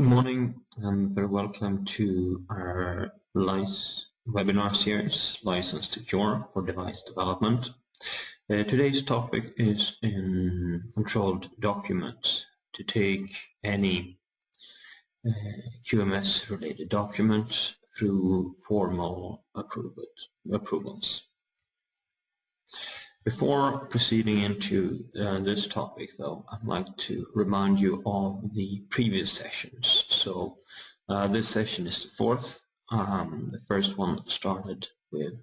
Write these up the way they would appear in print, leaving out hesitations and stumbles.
Good morning and very welcome to our webinar series, License to Cure for Device Development. Today's topic is in controlled documents, to take any QMS-related documents through formal approvals. Before proceeding into this topic, though, I'd like to remind you of the previous sessions. So this session is the fourth. The first one started with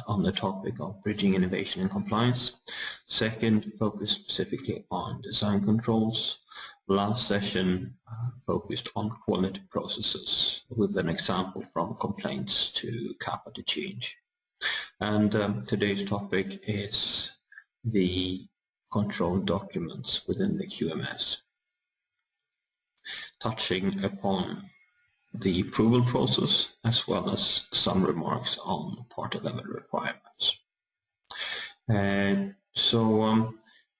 on the topic of bridging innovation and compliance. Second focused specifically on design controls. Last session focused on quality processes with an example from complaints to kappa to change. And today's topic is the control documents within the QMS, touching upon the approval process as well as some remarks on part level requirements.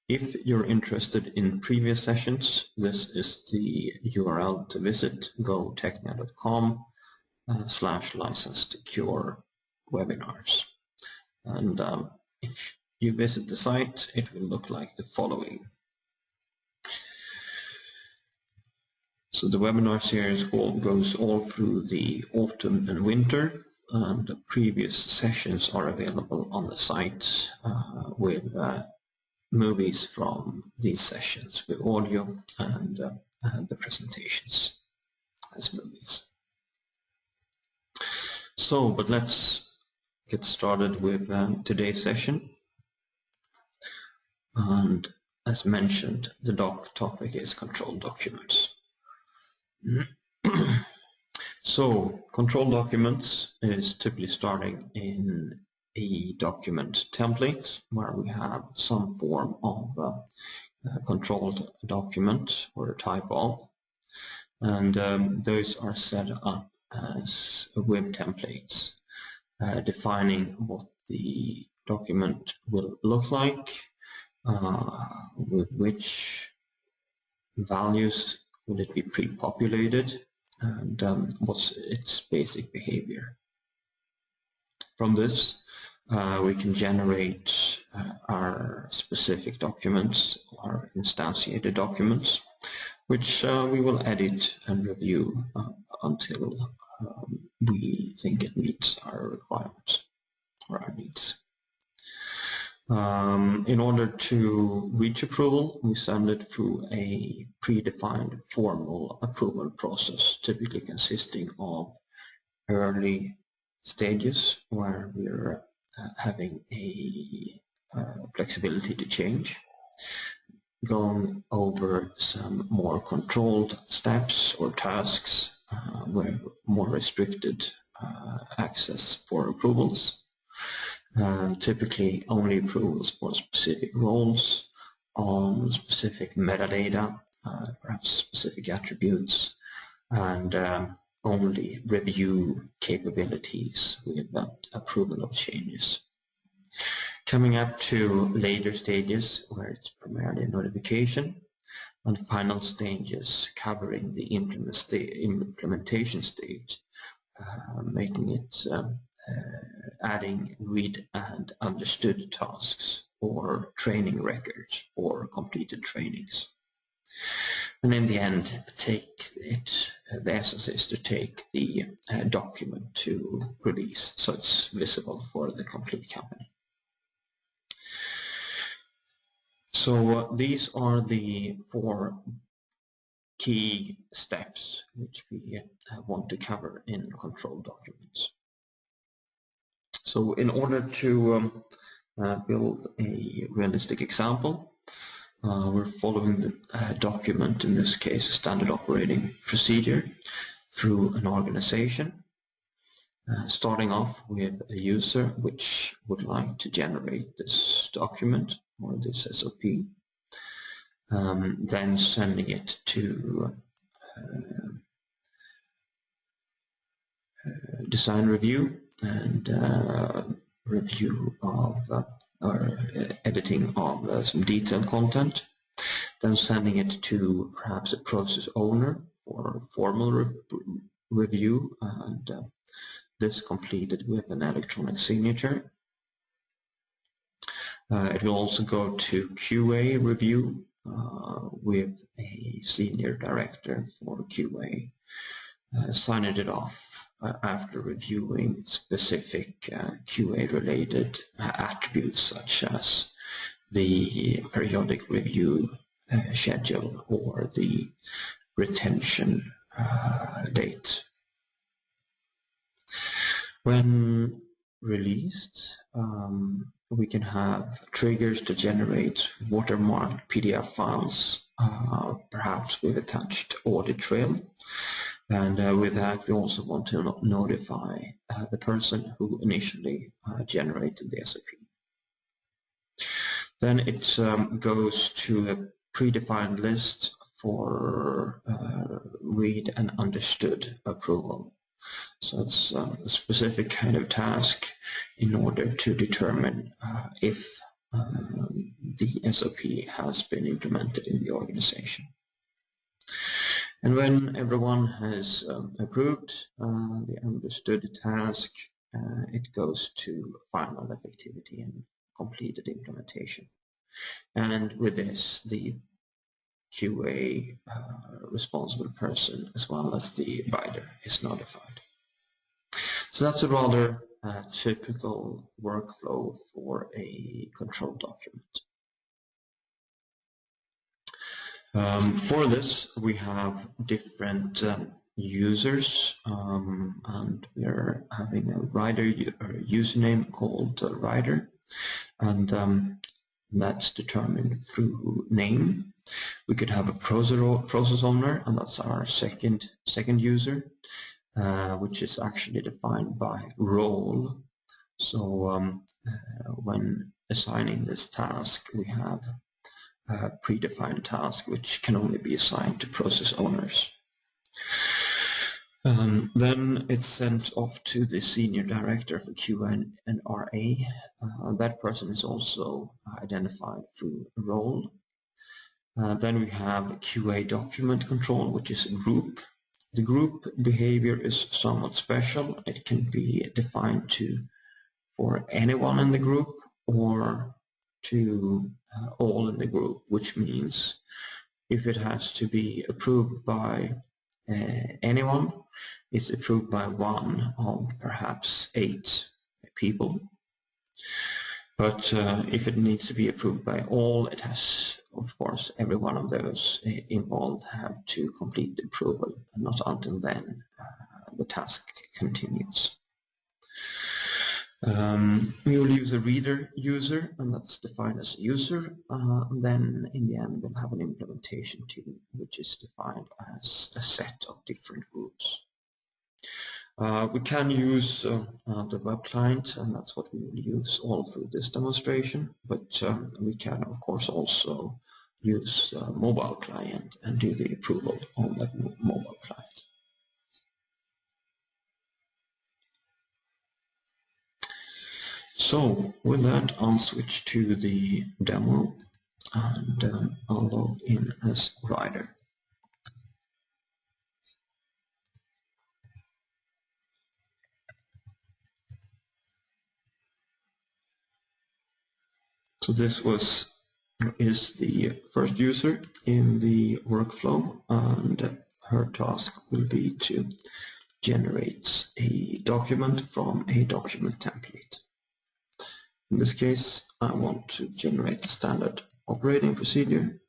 If you're interested in previous sessions, this is the URL to visit, gotechnia.com/license-to-cure webinars. And if you visit the site, it will look like the following. So the webinar series goes all through the autumn and winter, and the previous sessions are available on the site with movies from these sessions with audio and the presentations as movies. So, but let's get started with today's session. And as mentioned, the topic is control documents. So, control documents is typically starting in a document template where we have some form of controlled document or a type of, and those are set up as web templates. Defining what the document will look like, with which values will it be pre-populated, and what's its basic behavior. From this, we can generate our specific documents, our instantiated documents, which we will edit and review until we think it meets our requirements or our needs. In order to reach approval, we send it through a predefined formal approval process, typically consisting of early stages where we're having a flexibility to change, going over some more controlled steps or tasks with more restricted access for approvals. Typically only approvals for specific roles on specific metadata, perhaps specific attributes, and only review capabilities with approval of changes. Coming up to later stages where it's primarily notification, and final stages covering the implementation stage, making it adding read and understood tasks or training records or completed trainings. And in the end, the essence is to take the document to release so it's visible for the complete company. So these are the four key steps which we want to cover in control documents. So in order to build a realistic example, we're following the document, in this case a standard operating procedure, through an organization, starting off with a user which would like to generate this document or this SOP, then sending it to design review and review of or editing of some detailed content, then sending it to perhaps a process owner for formal review, and this completed with an electronic signature. It will also go to QA review with a senior director for QA signing it off after reviewing specific QA-related attributes such as the periodic review schedule or the retention date. When released, we can have triggers to generate watermarked PDF files, perhaps with attached audit trail. And with that, we also want to notify the person who initially generated the SOP. Then it goes to a predefined list for read and understood approval. So it's a specific kind of task in order to determine if the SOP has been implemented in the organization. And when everyone has approved the understood task, it goes to final effectivity and completed implementation. And with this, the QA responsible person as well as the bidder is notified. So that's a rather typical workflow for a control document. For this, we have different users, and we're having a writer username called writer, and that's determined through name. We could have a process owner, and that's our second user, which is actually defined by role. So when assigning this task, we have a predefined task which can only be assigned to process owners. Then it's sent off to the senior director for QA and RA. That person is also identified through role. Then we have QA document control, which is a group. The group behavior is somewhat special. It can be defined for anyone in the group or to all in the group, which means if it has to be approved by anyone, it's approved by one of perhaps 8 people. But if it needs to be approved by all, it has, of course, every one of those involved have to complete the approval, and not until then the task continues. We will use a reader user, and that's defined as a user. And then in the end, we'll have an implementation team, which is defined as a set of different groups. We can use the web client, and that's what we will use all through this demonstration. But we can, of course, also use mobile client and do the approval on that mobile client. So with that, I'll switch to the demo, and I'll log in as writer. So this is the first user in the workflow, and her task will be to generate a document from a document template. In this case, I want to generate the standard operating procedure.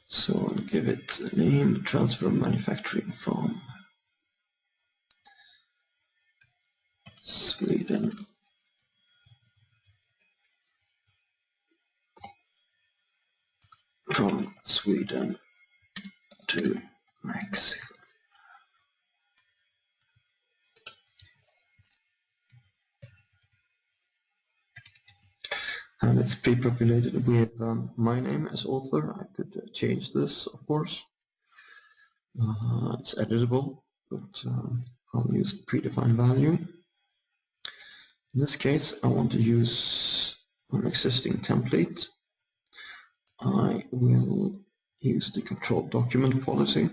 So I'll give it a name, transfer manufacturing from Sweden to Mexico. And it's pre-populated with my name as author. I could change this, of course. It's editable, but I'll use the predefined value. In this case, I want to use an existing template. I will use the control document policy,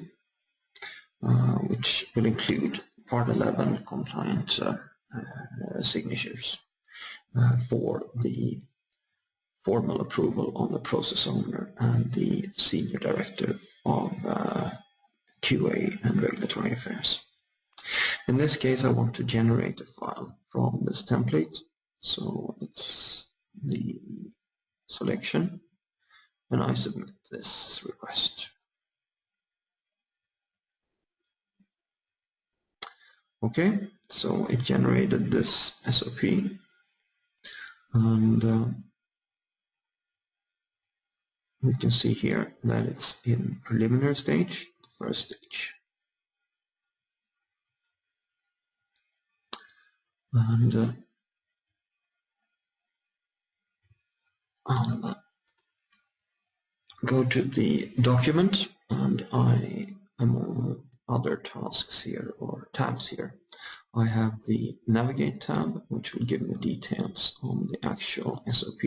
which will include Part 11 compliant signatures for the formal approval on the process owner and the senior director of QA and regulatory affairs. In this case, I want to generate a file from this template, so it's the selection, and I submit this request. Okay, so it generated this SOP, and we can see here that it's in preliminary stage, the first stage. And I'll go to the document, and among other tasks here or tabs here, I have the navigate tab, which will give me details on the actual SOP.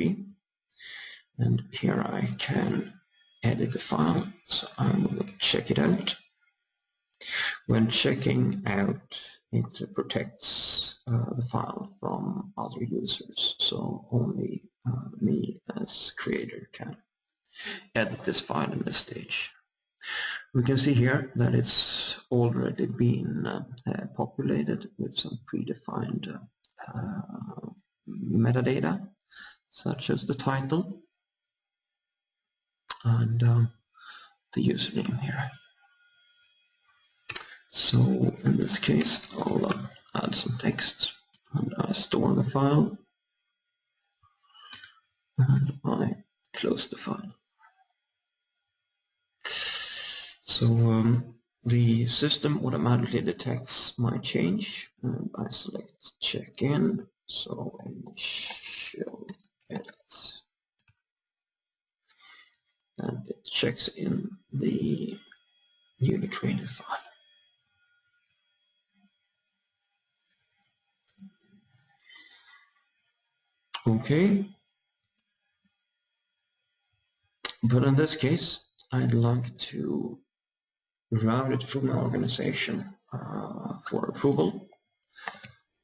And here I can edit the file, so I will check it out. When checking out, it protects the file from other users, so only me as creator can edit this file in this stage. We can see here that it's already been populated with some predefined metadata, such as the title and the username here. So in this case, I'll add some text, and I store the file, and I close the file. So the system automatically detects my change, and I select check in, so show edit, and it checks in the newly created file. Okay, but in this case, I'd like to route it through my organization for approval.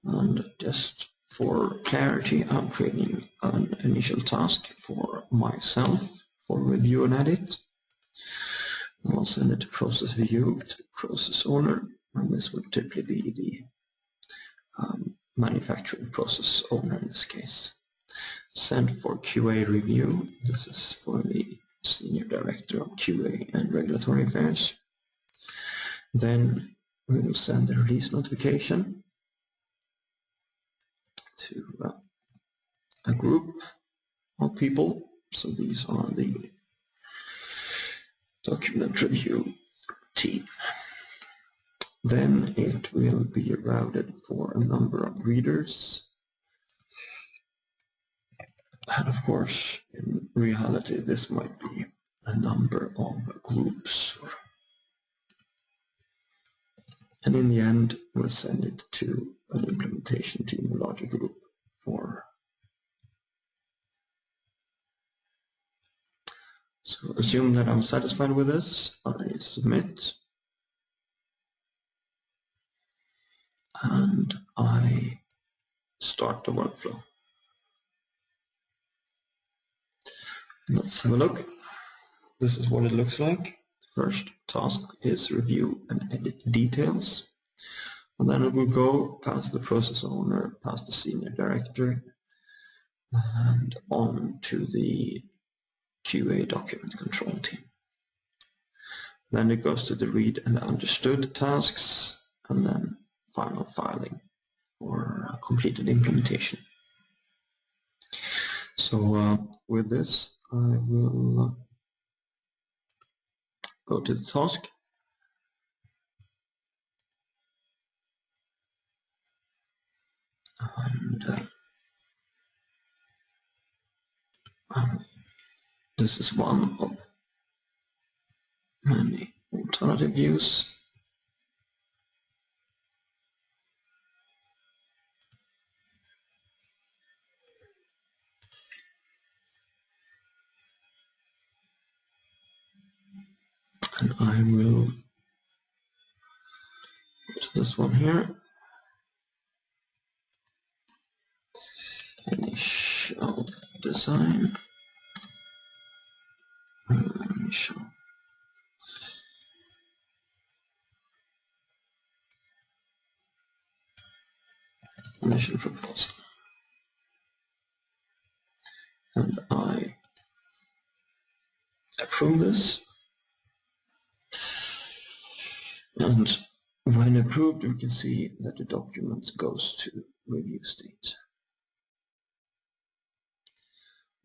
And just for clarity, I'm creating an initial task for myself for review and edit. I'll send it to process view to process owner, and this would typically be the manufacturing process owner in this case. Send for QA review. This is for the senior director of QA and regulatory affairs. Then we will send the release notification to a group of people. So these are the document review team. Then it will be routed for a number of readers. And of course, in reality, this might be a number of groups. And in the end, we'll send it to an implementation team, a larger group, for. So assume that I'm satisfied with this, I submit, and I start the workflow. Let's have a look. This is what it looks like. First task is review and edit details, and then it will go past the process owner, past the senior director, and on to the QA document control team. Then it goes to the read and understood tasks, and then final filing for a completed implementation. So with this, I will go to the task, and this is one of many alternative views. And I will go to this one here. Initial design. Initial. Mission proposal. And I approve this. And when approved, we can see that the document goes to review state.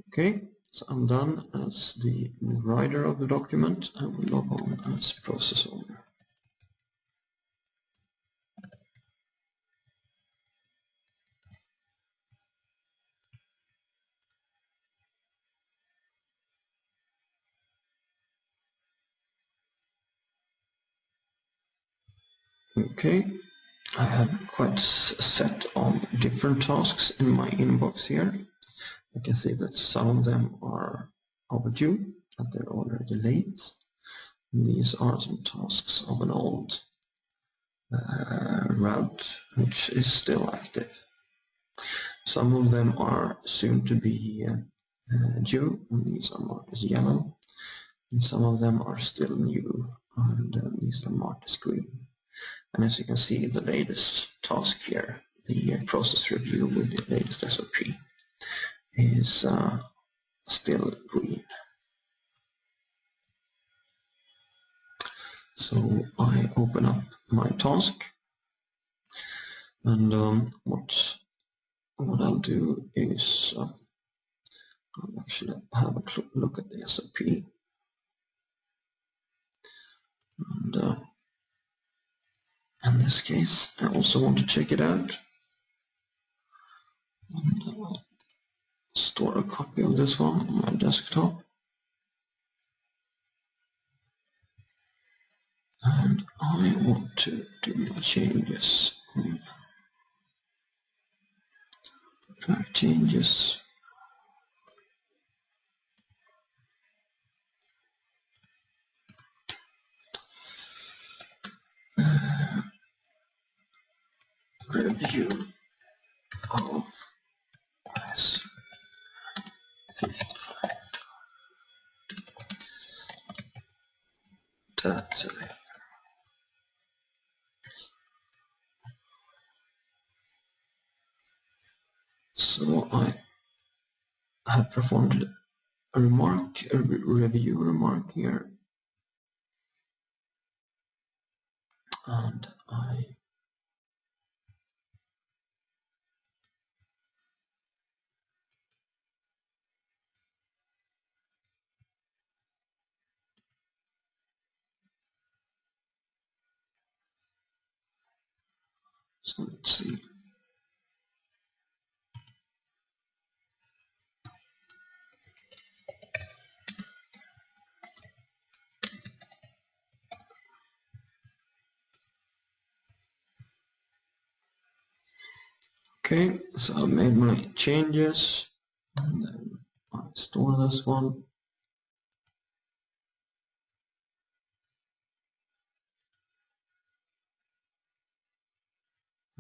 Okay, so I'm done as the writer of the document. I will log on as process owner. Okay, I have quite a set of different tasks in my inbox here. I can see that some of them are overdue, that they're already late. And these are some tasks of an old route which is still active. Some of them are soon to be due, and these are marked as yellow. And some of them are still new, and these are marked as green. And as you can see, the latest task here, the process review with the latest SOP, is still green. So I open up my task, and what I'll do is I'll actually have a look at the SOP, and in this case I also want to check it out, and I'll store a copy of this one on my desktop, and I want to do my changes. Track changes. Review of this 55 data. So I have performed a review remark here, and so let's see. Okay, so I made my changes, and then I store this one.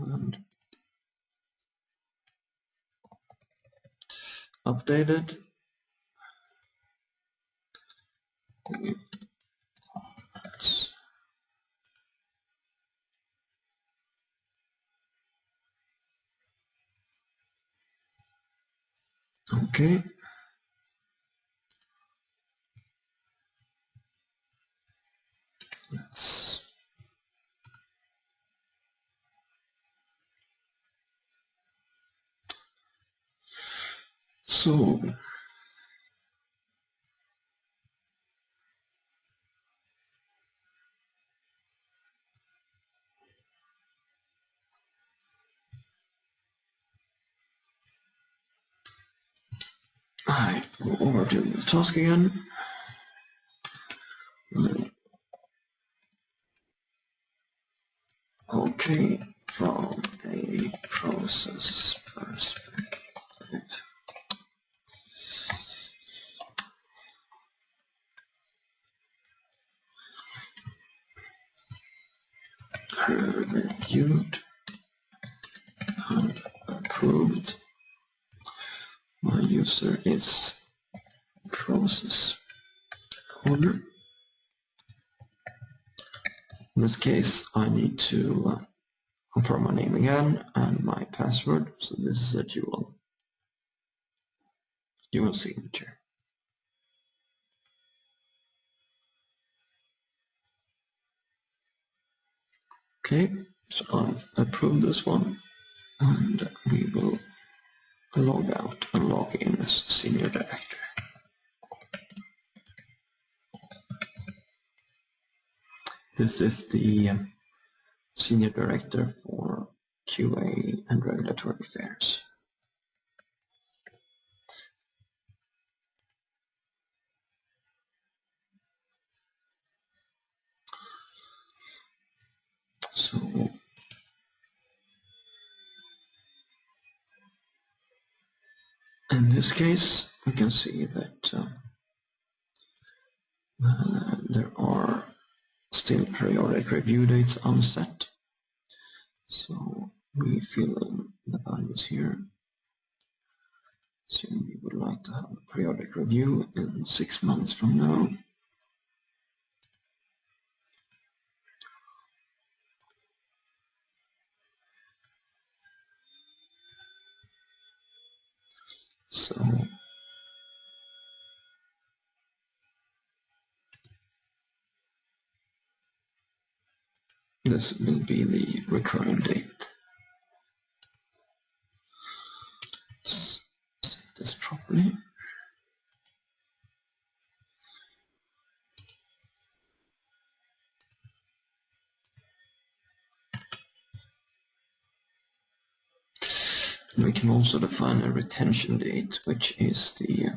And update it. Okay. So I go over to the task again. Okay, from a process perspective. reviewed and approved. My user is process owner. In this case, I need to confirm my name again and my password. So this is a dual signature. Okay, so I've approved this one, and we will log out and log in as senior director. This is the senior director for QA and regulatory affairs. So in this case, we can see that there are still periodic review dates unset. So we fill in the values here. So we would like to have a periodic review in 6 months from now. So this will be the recurring date. Let's set this properly. We can also define a retention date, which is the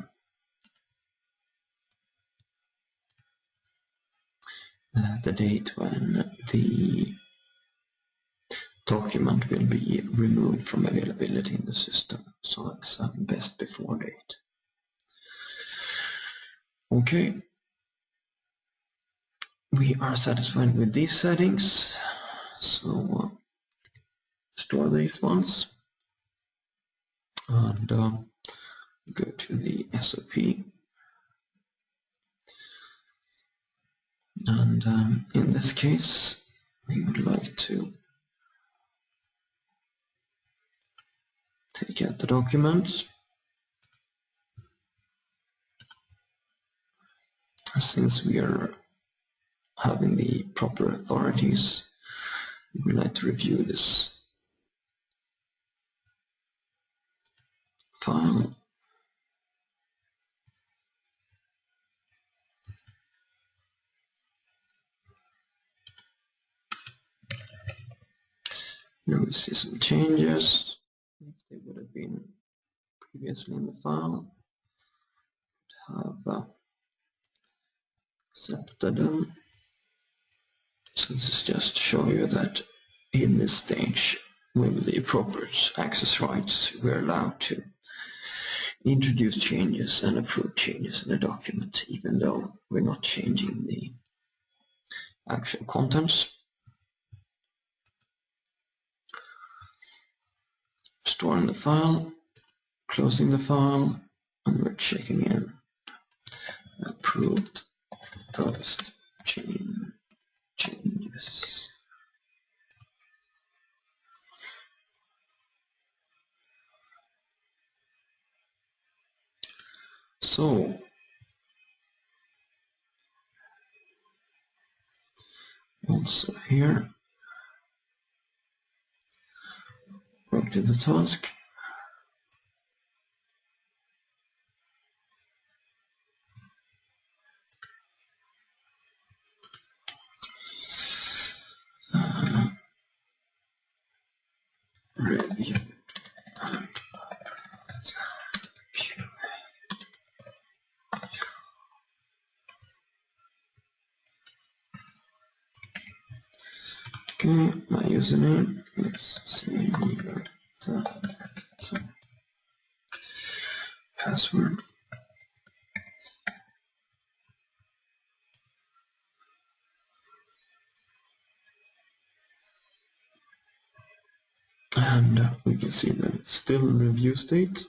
date when the document will be removed from availability in the system. So it's a best before date. Okay. We are satisfied with these settings. So store these ones and go to the SOP. And in this case, we would like to take out the document. Since we are having the proper authorities, we would like to review this file. Here we see some changes. If they would have been previously in the file, have accepted them. So this is just to show you that in this stage, with the appropriate access rights, we're allowed to introduce changes and approve changes in the document, even though we're not changing the actual contents. Storing the file, closing the file, and we're checking in approved post changes. So also here, go to the task. Review and okay, my username is senior password. And we can see that it's still in review state.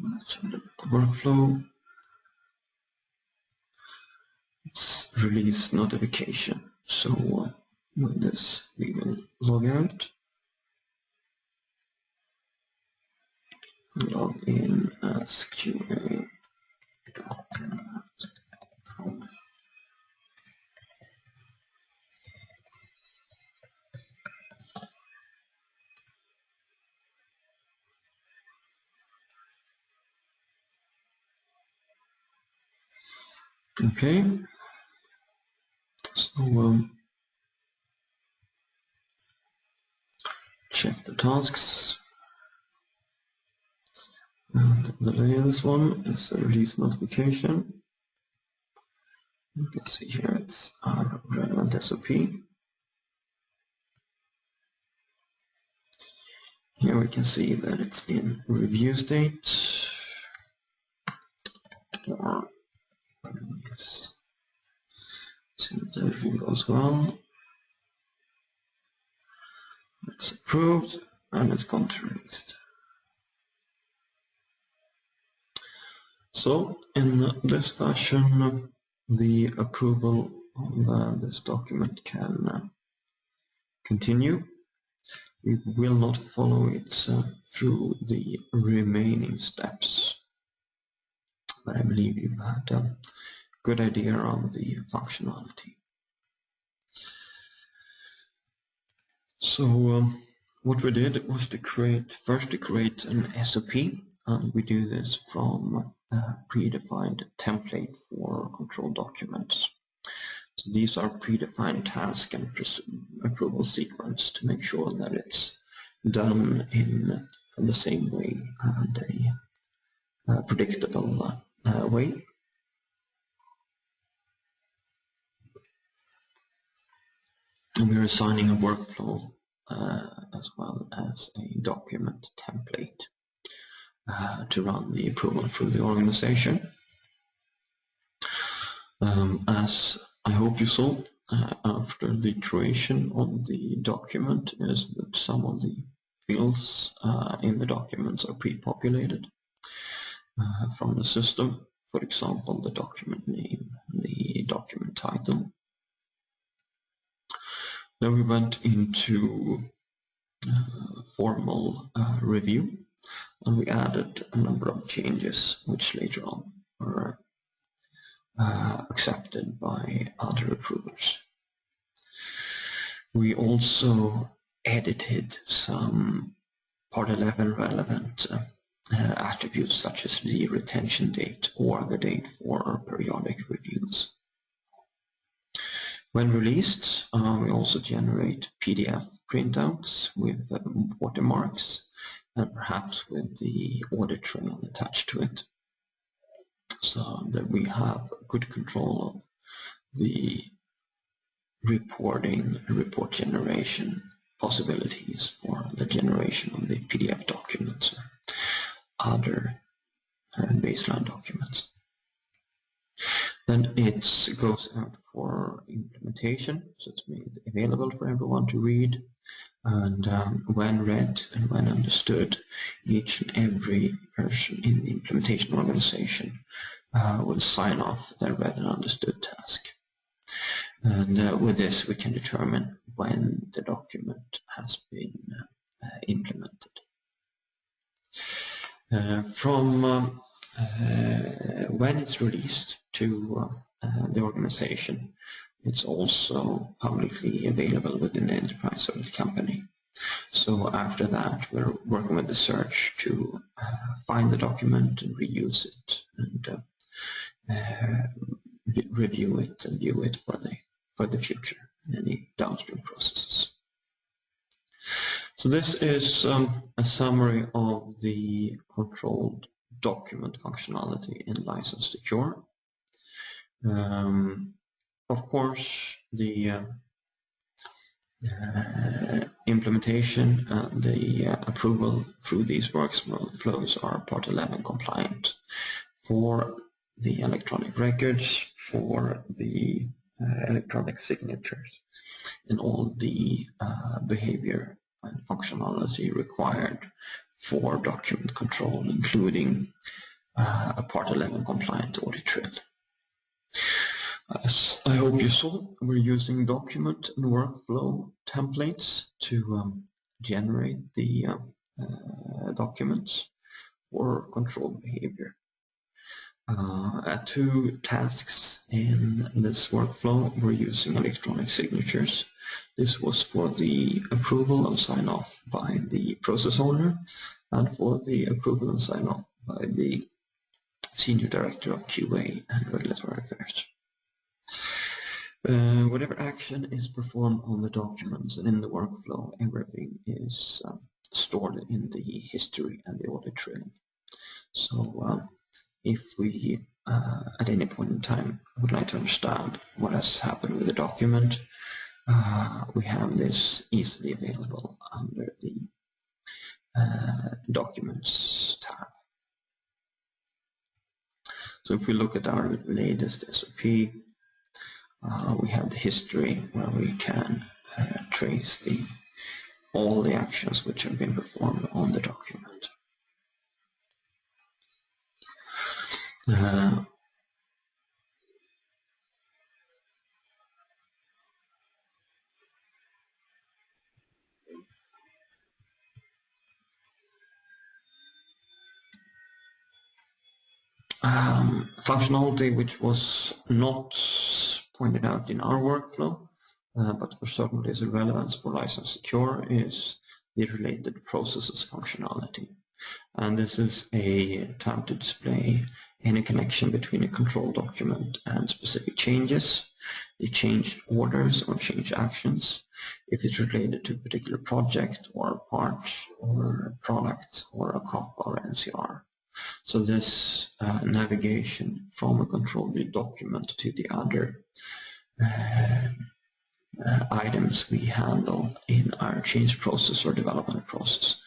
Let's have a look at the workflow. It's release notification. So with this, we will log out, log in as QA. Okay, so check the tasks. And the latest one is a release notification. You can see here it's our relevant SOP. Here we can see that it's in review state. Or see if everything goes well. It's approved and it's gone to released. So in this fashion, the approval of this document can continue. We will not follow it through the remaining steps, but I believe you've had a good idea on the functionality. So what we did was to create an SOP, and we do this from a predefined template for control documents. So these are predefined task and approval sequence to make sure that it's done in the same way and a predictable way. And we're assigning a workflow as well as a document template to run the approval through the organization. As I hope you saw, after the creation of the document is that some of the fields in the documents are pre-populated from the system. For example, the document name, the document title. Then we went into formal review, and we added a number of changes which later on were accepted by other approvers. We also edited some Part 11 relevant attributes such as the retention date or the date for periodic reviews. When released, we also generate PDF printouts with watermarks and perhaps with the audit trail attached to it, so that we have good control of the report generation possibilities for the generation of the PDF documents or other baseline documents. Then it goes out for implementation, so it's made available for everyone to read, and when read and when understood, each and every person in the implementation organization will sign off their read and understood task. And with this we can determine when the document has been implemented. From when it's released to the organization, it's also publicly available within the enterprise or the company. So after that, we're working with the search to find the document and reuse it and review it and view it for the future in any downstream processes. So this is a summary of the controlled document functionality in License Secure. Of course, the implementation and the approval through these workflows are Part 11 compliant for the electronic records, for the electronic signatures and all the behavior and functionality required for document control, including a Part 11 compliant audit trail. As I hope you saw, we're using document and workflow templates to generate the documents for control behavior. 2 tasks in this workflow, we're using electronic signatures. This was for the approval and sign-off by the process owner and for the approval and sign-off by the Senior Director of QA and Regulatory Affairs. Whatever action is performed on the documents and in the workflow, everything is stored in the history and the audit trail. So if we at any point in time would like to understand what has happened with the document, we have this easily available under the Documents tab. So if we look at our latest SOP, we have the history where we can trace all the actions which have been performed on the document. Functionality which was not pointed out in our workflow, but for certainly is a relevance for License Secure, is the related processes functionality. And this is a tab to display any connection between a control document and specific changes, the changed orders or change actions, if it's related to a particular project or a part or a product or a COP or NCR. So this navigation from a control document to the other items we handle in our change process or development process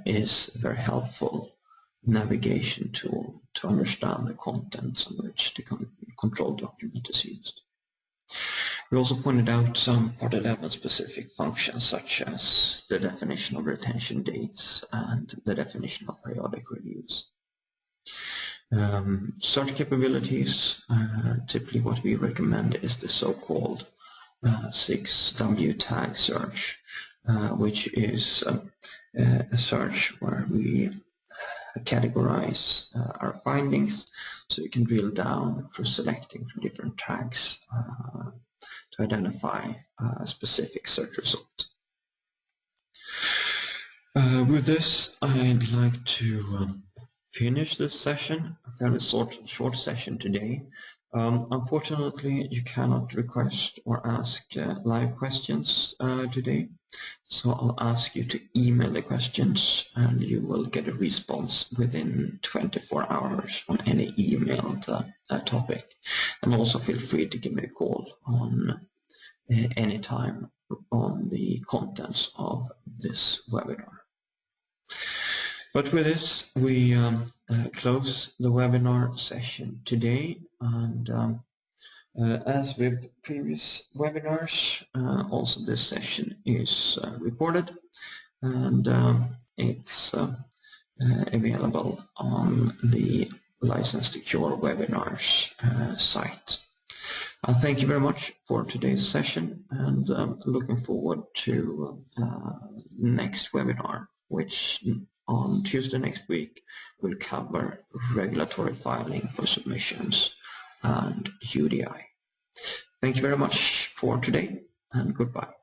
is a very helpful navigation tool to understand the contents on which the control document is used. We also pointed out some Part 11 specific functions such as the definition of retention dates and the definition of periodic reviews. Search capabilities, typically what we recommend is the so-called 6W tag search, which is a search where we categorize our findings, so you can drill down for selecting from different tags to identify a specific search result. With this, I'd like to finish this session, a fairly short session today. Unfortunately, you cannot request or ask live questions today, so I'll ask you to email the questions and you will get a response within 24 hours on any emailed topic. And also feel free to give me a call on any time on the contents of this webinar. But with this, we close the webinar session today, and as with previous webinars, also this session is recorded, and it's available on the License Secure Webinars site. Thank you very much for today's session, and looking forward to next webinar, which on Tuesday next week will cover regulatory filing for submissions and UDI. Thank you very much for today, and goodbye.